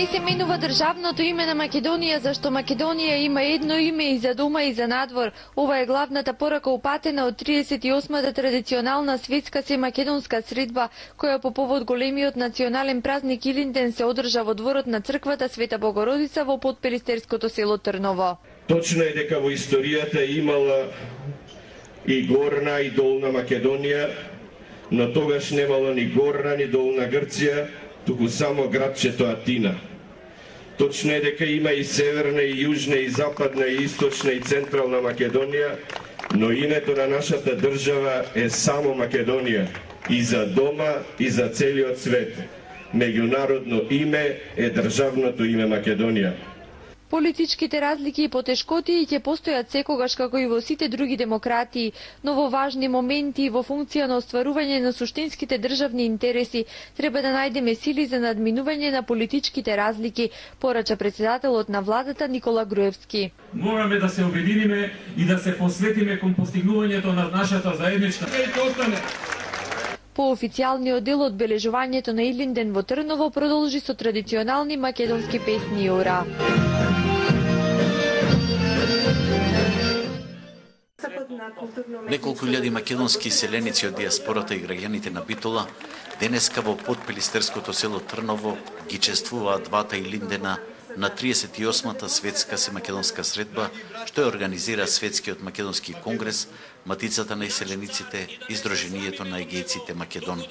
Не се менува државното име на Македонија, зашто Македонија има едно име и за дома и за надвор. Ова е главната порака упатена од 38-та традиционална светска семакедонска средба, која по повод големиот национален празник Илинден се одржа во дворот на црквата Света Богородица во Подпелистерското село Трново. Точно е дека во историјата имала и горна и долна Македонија, но тогаш немало ни горна ни долна Грција, туку само градчето Атина. Точно е дека има и северна, и јужна, и западна, и источна, и централна Македонија, но името на нашата држава е само Македонија, и за дома, и за целиот свет. Меѓународно име е државното име Македонија. Политичките разлики и потешкоти ќе постојат секогаш како и во сите други демократии, но во важни моменти и во функција на остварување на суштинските државни интереси треба да најдеме сили за надминување на политичките разлики, порача председателот на владата Никола Груевски. Мораме да се обединиме и да се посветиме кон постигнувањето на нашата заедничка цел. По официјалниот дел одбележувањето на Илинден во Трново продолжи со традиционални македонски песни и ура. Неколку илјади македонски селеници од диаспората и граѓаните на Битола денеска во Подпелистерското село Трново ги чествуваат двата Илиндена на 38-та светска семакедонска средба, што ја организира Светскиот македонски конгрес, Матицата на иселениците и Сдруженијето на егејците Македон.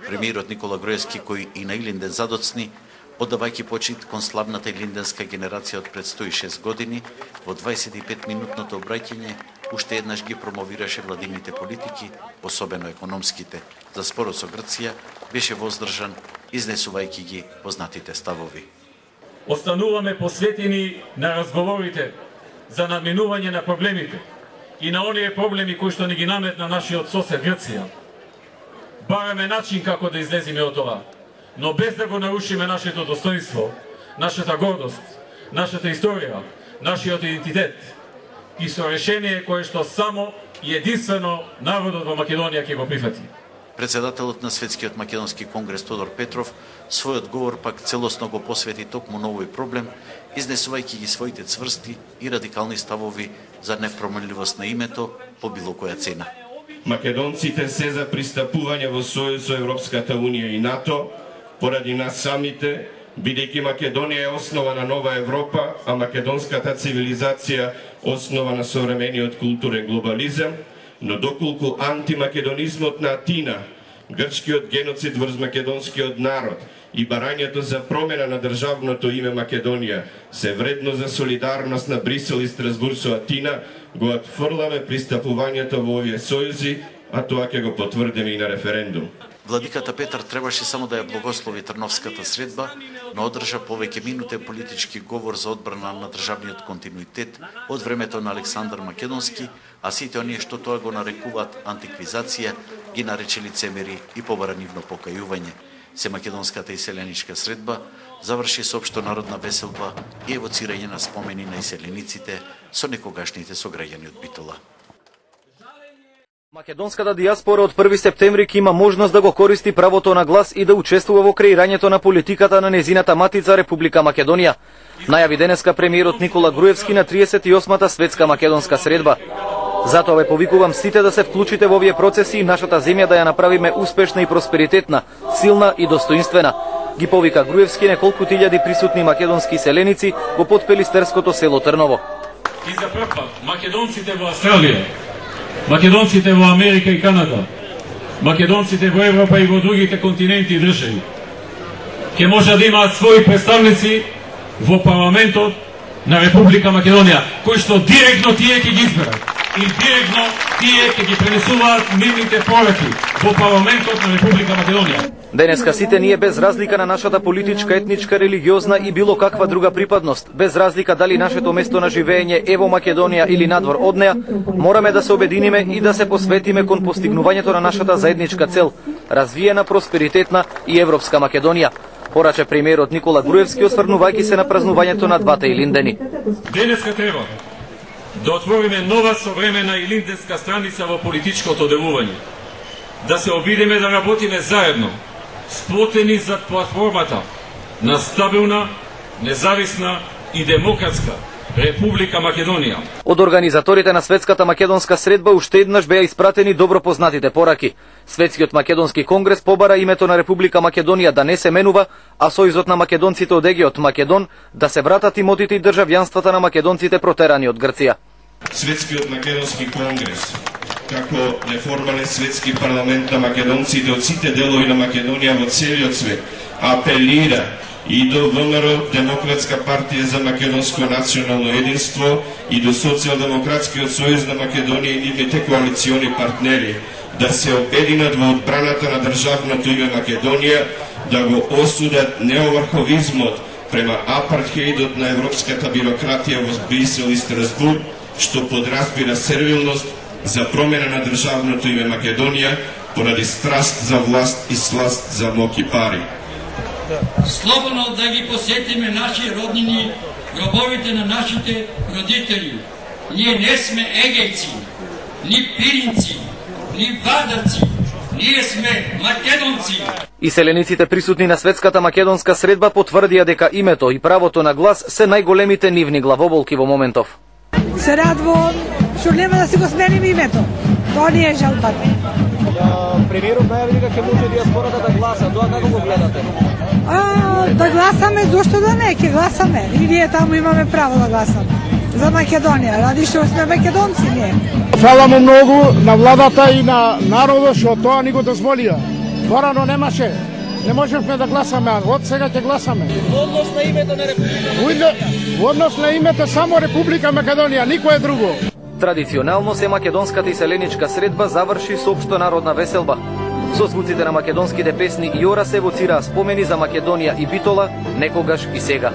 Премиерот Никола Груевски, кој и на Илинден задоцни, одавајќи почит кон славната илинденска генерација од пред 106 години, во 25-минутното обраќање уште еднаш ги промовираше владините политики, особено економските. За спорот со Грција беше воздржан, изнесувајќи ги познатите ставови. Остануваме посветени на разговорите за надминување на проблемите и на оние проблеми кои што ни ги наметна нашиот сосед Грција. Бараме начин како да излеземе од ова, но без да го нарушиме нашето достоинство, нашата гордост, нашата историја, нашиот идентитет и со решение кое што само и единствено народот во Македонија ќе го прифати. Председателот на Светскиот македонски конгрес Тодор Петров својот говор пак целосно го посвети токму на овој проблем, изнесувајќи ги своите цврсти и радикални ставови за непроменливост на името по било која цена. Македонците се за пристапување во сојуз со Европската унија и НАТО, поради нас самите, бидејќи Македонија е основа на нова Европа, а македонската цивилизација основа на современиот културен глобализам, но доколку антимакедонизмот на Атина, грчкиот геноцид врз македонскиот народ и барањето за промена на државното име Македонија се вредно за солидарност на Брисел и Страсбург со Атина, го отфрламе пристапувањето во овие сојузи, а тоа ќе го потврдиме и на референдум. Владиката Петар требаше само да ја благослови Трновската средба, но одржа повеќе минутен политички говор за одбрана на државниот континуитет од времето на Александар Македонски, а сите оние што тоа го нарекуваат антиквизација, ги нарече лицемери и побара нивно покајување. Семакедонската иселеничка средба заврши со општонародна веселба и евоцирање на спомени на иселениците со некогашните сограѓани од Битола. Македонската диаспора од 1 септември ќе има можност да го користи правото на глас и да учествува во креирањето на политиката на незината матица Република Македонија. Најави денеска премиерот Никола Груевски на 38-та светска македонска средба. Затоа ве повикувам сите да се вклучите во овие процеси и нашата земја да ја направиме успешна и просперитетна, силна и достоинствена. Ги повика Груевски неколку илјади присутни македонски селеници во Подпелистерското село Трново. И за прв пат македонците во Австралија, македонците во Америка и Канада, македонците во Европа и во другите континенти и држави ќе може да имаат своји представници во парламентот на Република Македонија, кои што директно тие ќе ги изберат и директно тие ќе ги пренесуваат нивните пораки во парламентот на Република Македонија. Денеска сите ние без разлика на нашата политичка, етничка, религиозна и било каква друга припадност, без разлика дали нашето место на живење е во Македонија или надвор од неа, мораме да се обединиме и да се посветиме кон постигнувањето на нашата заедничка цел, развиена, просперитетна и европска Македонија, порача премиерот Никола Груевски, осврнувајќи се на празнувањето на двата Илиндени. Денеска треба да отвориме нова современа илинденска страница во политичкото делување, да се обидеме да работиме заедно, сплотени зад платформата на стабилна, независна и демократска Република Македонија. Од организаторите на Светската македонска средба уште еднаш беа испратени добро познатите пораки. Светскиот македонски конгрес побара името на Република Македонија да не се менува, а Сојузот на македонците од егеот Македон да се вратат имотите и државјанствата на македонците протерани од Грција. Светскиот македонски конгрес, како неформален светски парламент на македонците од сите делови на Македонија во целиот свет, апелира и до ВМРО, Демократска партија за македонско национално единство, и до Социјалдемократскиот сојуз на Македонија и нивните коалициони партнери да се обединат во одбраната на државното име Македонија, да го осудат неоврховизмот према апартхеидот на европската бирократија во Брисел и Страсбург, што подразбира сервилност за промена на државното име Македонија поради страст за власт и сласт за мок и пари. Слободно да ги посетиме наши роднини, гробовите на нашите родители. Ние не сме егејци, ни пиринци, ни вадарци, ние сме македонци. Иселениците присутни на Светската македонска средба потврдија дека името и правото на глас се најголемите нивни главоболки во моментов. Се радвам што нема да си го сменим името. Тоа не е жалбата. Премиерот најави дека ќе може диаспората да гласа, тоа како го гледате? Да гласаме, зошто да не, ќе гласаме. И ние таму имаме право да гласаме. За Македонија, ради што сме македонци ние. Фала му многу на владата и на народот што тоа ни го дозволија. Порано немаше. Не можевме да гласаме, а од сега ќе гласаме. Во однос на името на Република Во однос на името само Република Македонија, никое друго. Традиционално се македонската иселеничка средба заврши со општонародна веселба. Со звуците на македонските песни и ора се евоцираа спомени за Македонија и Битола, некогаш и сега.